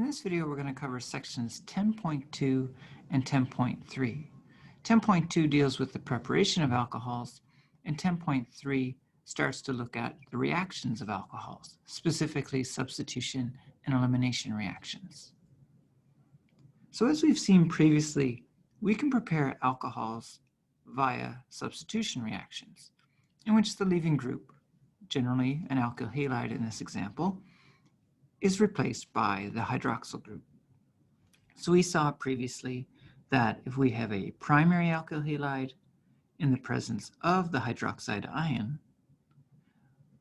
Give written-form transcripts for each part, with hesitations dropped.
this video, we're going to cover sections 10.2 and 10.3. 10.2 deals with the preparation of alcohols, and 10.3 starts to look at the reactions of alcohols, specifically substitution and elimination reactions. So as we've seen previously, we can prepare alcohols via substitution reactions, in which the leaving group, generally an alkyl halide in this example, is replaced by the hydroxyl group. So we saw previously that if we have a primary alkyl halide in the presence of the hydroxide ion,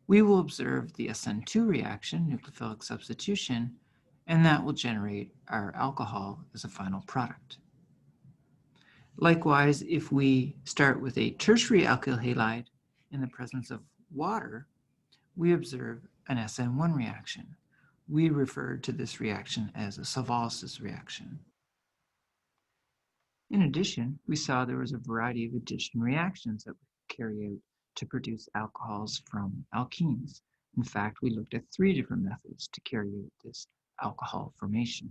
we will observe the SN2 reaction, nucleophilic substitution, and that will generate our alcohol as a final product. Likewise, if we start with a tertiary alkyl halide in the presence of water, we observe an SN1 reaction. We refer to this reaction as a Savolysis reaction. In addition, we saw there was a variety of addition reactions that we could carry out to produce alcohols from alkenes. In fact, we looked at 3 different methods to carry out this alcohol formation.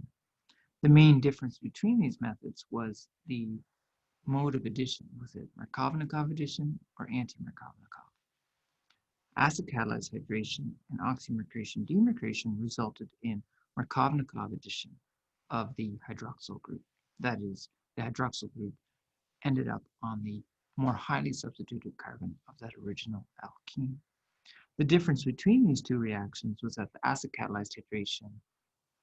The main difference between these methods was the mode of addition. Was it Markovnikov addition or anti-Markovnikov? Acid catalyzed hydration and oxymercration demercration resulted in Markovnikov addition of the hydroxyl group. That is, the hydroxyl group ended up on the more highly substituted carbon of that original alkene. The difference between these 2 reactions was that the acid catalyzed hydration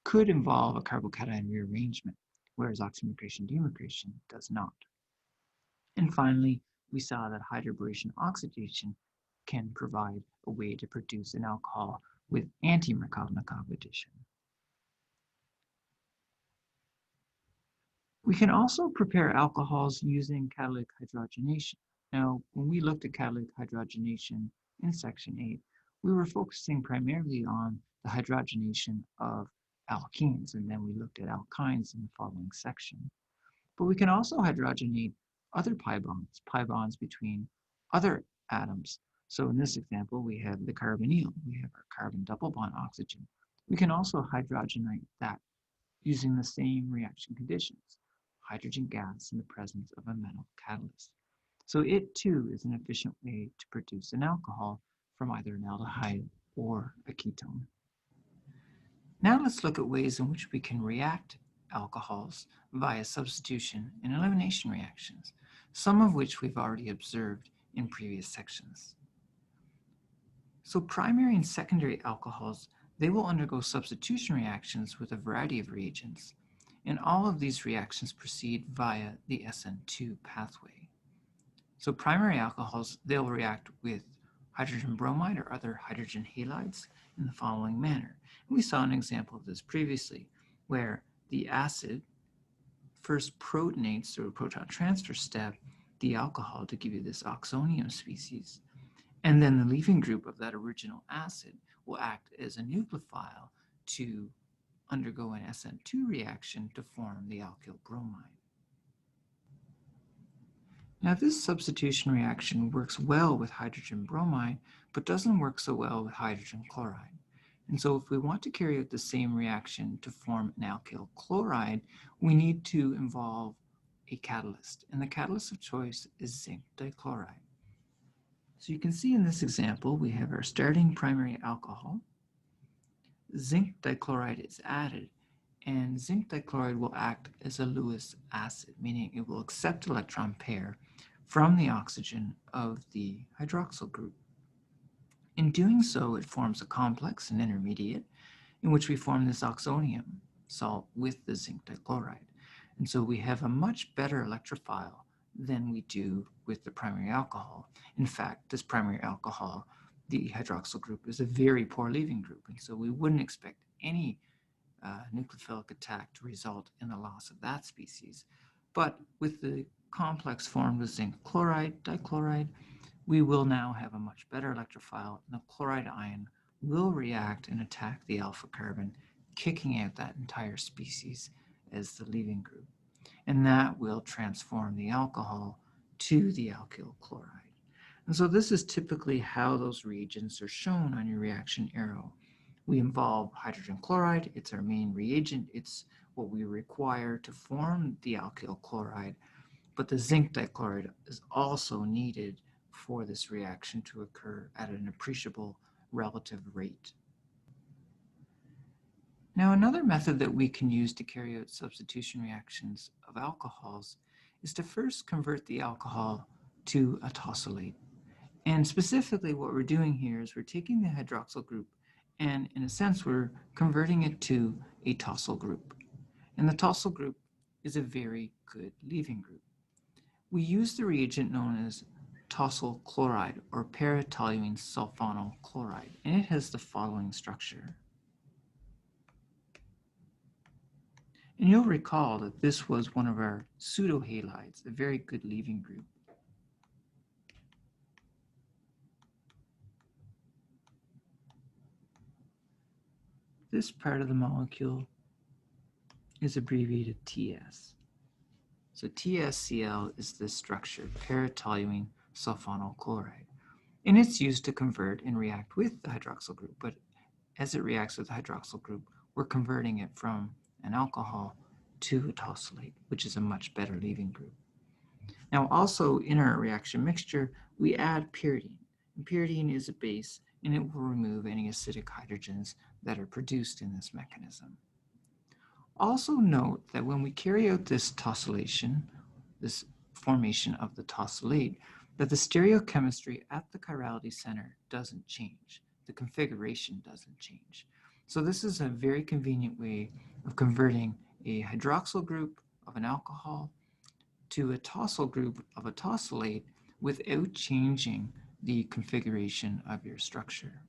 could involve a carbocation rearrangement, whereas oxymercration demercration does not. And finally, we saw that hydroboration oxidation can provide a way to produce an alcohol with anti-Markovnikov addition. We can also prepare alcohols using catalytic hydrogenation. Now, when we looked at catalytic hydrogenation in section 8, we were focusing primarily on the hydrogenation of alkenes, and then we looked at alkynes in the following section. But we can also hydrogenate other pi bonds between other atoms. So in this example, we have the carbonyl. We have our carbon double bond oxygen. We can also hydrogenate that using the same reaction conditions, hydrogen gas in the presence of a metal catalyst. So it too is an efficient way to produce an alcohol from either an aldehyde or a ketone. Now let's look at ways in which we can react alcohols via substitution and elimination reactions, some of which we've already observed in previous sections. So primary and secondary alcohols, they will undergo substitution reactions with a variety of reagents, and all of these reactions proceed via the SN2 pathway. So primary alcohols, they'll react with hydrogen bromide or other hydrogen halides in the following manner. And we saw an example of this previously, where the acid first protonates through a proton transfer step the alcohol to give you this oxonium species. And then the leaving group of that original acid will act as a nucleophile to undergo an SN2 reaction to form the alkyl bromide. Now this substitution reaction works well with hydrogen bromide, but doesn't work so well with hydrogen chloride. And so if we want to carry out the same reaction to form an alkyl chloride, we need to involve a catalyst. And the catalyst of choice is zinc dichloride. So you can see in this example, we have our starting primary alcohol. Zinc dichloride is added, and zinc dichloride will act as a Lewis acid, meaning it will accept electron pair from the oxygen of the hydroxyl group. In doing so, it forms a complex, an intermediate, in which we form this oxonium salt with the zinc dichloride. And so we have a much better electrophile than we do with the primary alcohol. In fact, this primary alcohol, the hydroxyl group, is a very poor leaving group, and so we wouldn't expect any nucleophilic attack to result in the loss of that species. But with the complex formed with zinc chloride, dichloride, we will now have a much better electrophile, and the chloride ion will react and attack the alpha carbon, kicking out that entire species as the leaving group. And that will transform the alcohol to the alkyl chloride. And so this is typically how those reagents are shown on your reaction arrow, We involve hydrogen chloride. It's our main reagent. It's what we require to form the alkyl chloride, but the zinc dichloride is also needed for this reaction to occur at an appreciable relative rate. Now, another method that we can use to carry out substitution reactions of alcohols is to first convert the alcohol to a tosylate. And specifically what we're doing here is we're taking the hydroxyl group and in a sense we're converting it to a tosyl group. And the tosyl group is a very good leaving group. We use the reagent known as tosyl chloride or para-toluene sulfonyl chloride, and it has the following structure. And you'll recall that this was one of our pseudohalides, a very good leaving group. This part of the molecule is abbreviated TS. So TSCl is this structure, para-toluene sulfonyl chloride. And it's used to convert and react with the hydroxyl group, but as it reacts with the hydroxyl group, we're converting it from an alcohol to a tosylate, which is a much better leaving group. Now also in our reaction mixture, we add pyridine. And pyridine is a base, and it will remove any acidic hydrogens that are produced in this mechanism. Also note that when we carry out this tosylation, this formation of the tosylate, that the stereochemistry at the chirality center doesn't change. The configuration doesn't change. So this is a very convenient way of converting a hydroxyl group of an alcohol to a tosyl group of a tosylate without changing the configuration of your structure.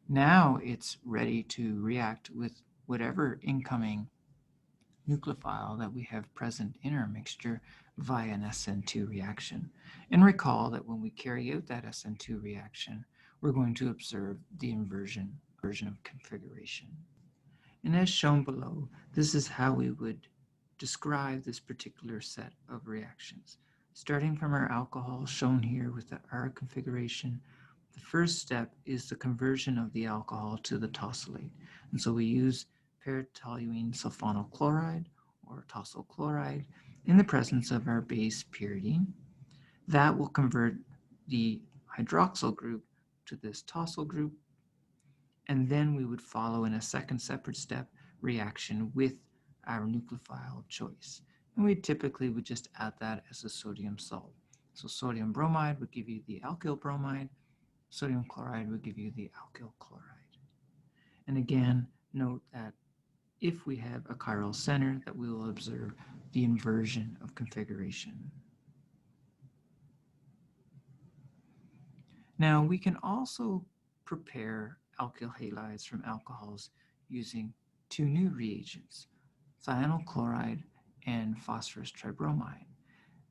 Now it's ready to react with whatever incoming nucleophile that we have present in our mixture via an SN2 reaction. And recall that when we carry out that SN2 reaction, we're going to observe the inversion of configuration. And as shown below, this is how we would describe this particular set of reactions. Starting from our alcohol shown here with the R configuration, the first step is the conversion of the alcohol to the tosylate. And so we use para-toluene sulfonyl chloride or tosyl chloride in the presence of our base pyridine. That will convert the hydroxyl group to this tosyl group, and then we would follow in a second separate step reaction with our nucleophile of choice. And we typically would just add that as a sodium salt. So sodium bromide would give you the alkyl bromide, sodium chloride would give you the alkyl chloride. And again, note that if we have a chiral center, that we will observe the inversion of configuration. Now we can also prepare alkyl halides from alcohols using two new reagents, thionyl chloride and phosphorus tribromide.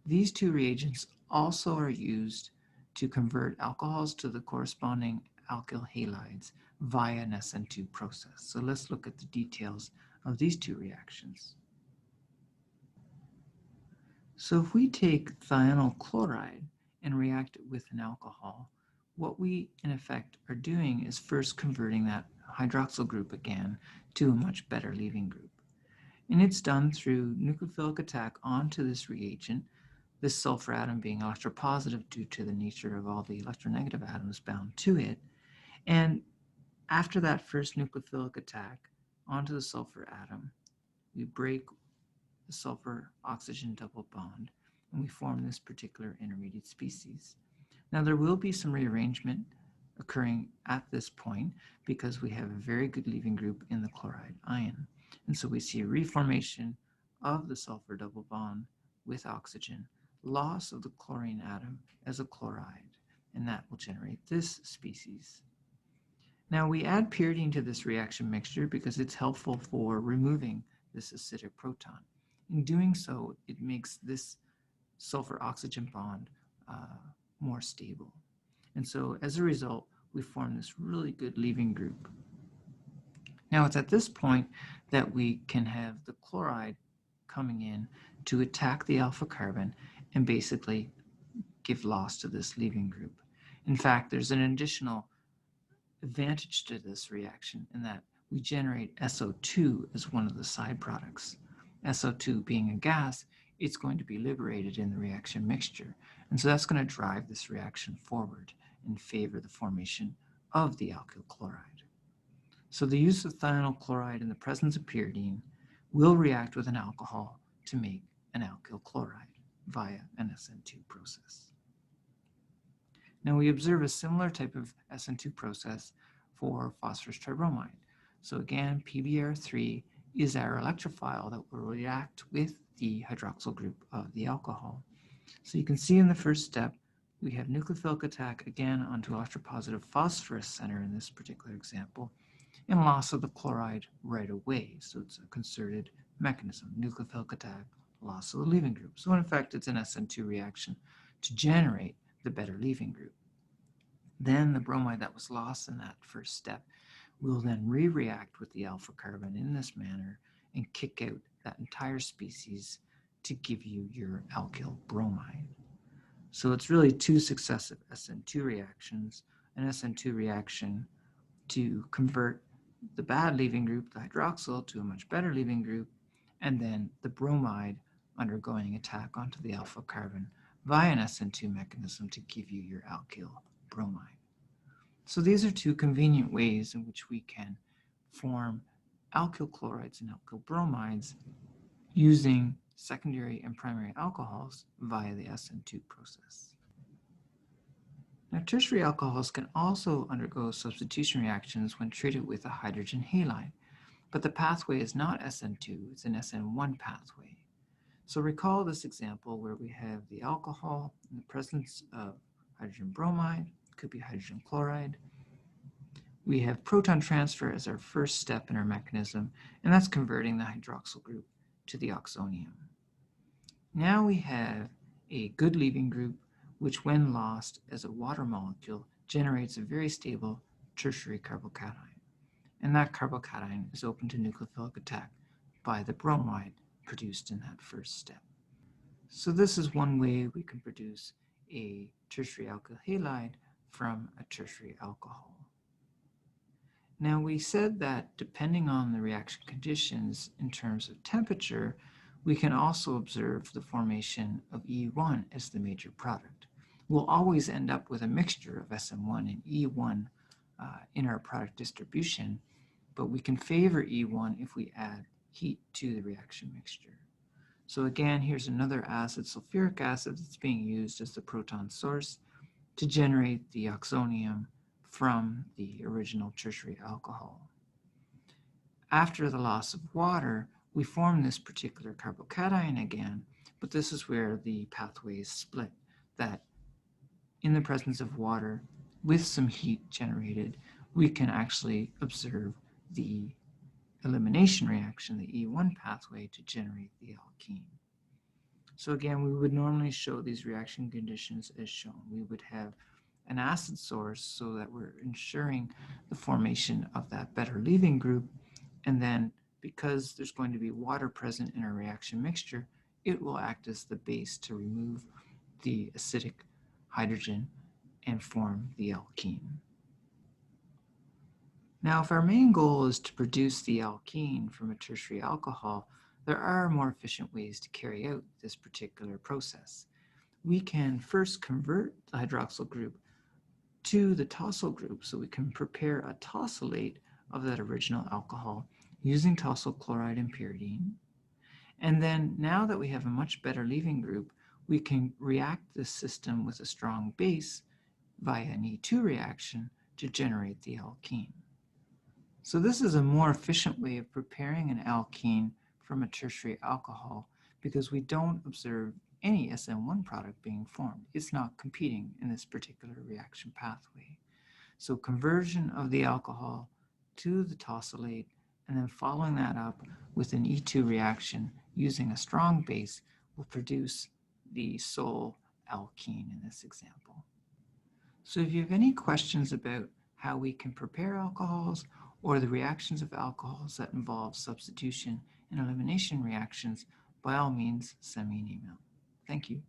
These two reagents also are used to convert alcohols to the corresponding alkyl halides via an SN2 process. So let's look at the details of these two reactions. So if we take thionyl chloride and react it with an alcohol, what we in effect are doing is first converting that hydroxyl group again to a much better leaving group. And it's done through nucleophilic attack onto this reagent, this sulfur atom being electropositive due to the nature of all the electronegative atoms bound to it. And after that first nucleophilic attack onto the sulfur atom, we break the sulfur oxygen double bond and we form this particular intermediate species. Now there will be some rearrangement occurring at this point because we have a very good leaving group in the chloride ion. And so we see a reformation of the sulfur double bond with oxygen, loss of the chlorine atom as a chloride, and that will generate this species. Now we add pyridine to this reaction mixture because it's helpful for removing this acidic proton. In doing so, it makes this sulfur-oxygen bond more stable. And so as a result, we form this really good leaving group. Now it's at this point that we can have the chloride coming in to attack the alpha carbon and basically give loss to this leaving group. In fact, there's an additional advantage to this reaction in that we generate SO2 as one of the side products. SO2 being a gas, it's going to be liberated in the reaction mixture. And so that's going to drive this reaction forward and favor the formation of the alkyl chloride. So the use of thionyl chloride in the presence of pyridine will react with an alcohol to make an alkyl chloride via an SN2 process. Now we observe a similar type of SN2 process for phosphorus tribromide. So again, PBr3 is our electrophile that will react with the hydroxyl group of the alcohol. So you can see in the first step, we have nucleophilic attack again onto electropositive phosphorus center in this particular example, and loss of the chloride right away. So it's a concerted mechanism, nucleophilic attack, loss of the leaving group. So in effect, it's an SN2 reaction to generate the better leaving group. Then the bromide that was lost in that first step will then re-react with the alpha carbon in this manner and kick out that entire species to give you your alkyl bromide. So it's really two successive SN2 reactions, an SN2 reaction to convert the bad leaving group, the hydroxyl, to a much better leaving group, and then the bromide undergoing attack onto the alpha carbon via an SN2 mechanism to give you your alkyl bromide. So these are two convenient ways in which we can form alkyl chlorides and alkyl bromides using secondary and primary alcohols via the SN2 process. Now, tertiary alcohols can also undergo substitution reactions when treated with a hydrogen halide, but the pathway is not SN2, it's an SN1 pathway. So recall this example where we have the alcohol in the presence of hydrogen bromide, could be hydrogen chloride. We have proton transfer as our first step in our mechanism, and that's converting the hydroxyl group to the oxonium. Now we have a good leaving group, which when lost as a water molecule generates a very stable tertiary carbocation. And that carbocation is open to nucleophilic attack by the bromide produced in that first step. So this is one way we can produce a tertiary alkyl halide from a tertiary alcohol. Now we said that depending on the reaction conditions in terms of temperature, we can also observe the formation of E1 as the major product. We'll always end up with a mixture of SM1 and E1 in our product distribution, but we can favor E1 if we add heat to the reaction mixture. So again, here's another acid, sulfuric acid, that's being used as the proton source to generate the oxonium from the original tertiary alcohol. After the loss of water, we form this particular carbocation again, but this is where the pathway is split, that in the presence of water, with some heat generated, we can actually observe the elimination reaction, the E1 pathway, to generate the alkene. So again, we would normally show these reaction conditions as shown. We would have an acid source so that we're ensuring the formation of that better leaving group, and then because there's going to be water present in our reaction mixture, it will act as the base to remove the acidic hydrogen and form the alkene. Now, if our main goal is to produce the alkene from a tertiary alcohol, there are more efficient ways to carry out this particular process. We can first convert the hydroxyl group to the tosyl group, so we can prepare a tosylate of that original alcohol using tosyl chloride and pyridine. And then now that we have a much better leaving group, we can react this system with a strong base via an E2 reaction to generate the alkene. So this is a more efficient way of preparing an alkene from a tertiary alcohol because we don't observe any SN1 product being formed. It's not competing in this particular reaction pathway. So conversion of the alcohol to the tosylate and then following that up with an E2 reaction using a strong base will produce the sole alkene in this example. So if you have any questions about how we can prepare alcohols or the reactions of alcohols that involve substitution and elimination reactions, by all means, send me an email. Thank you.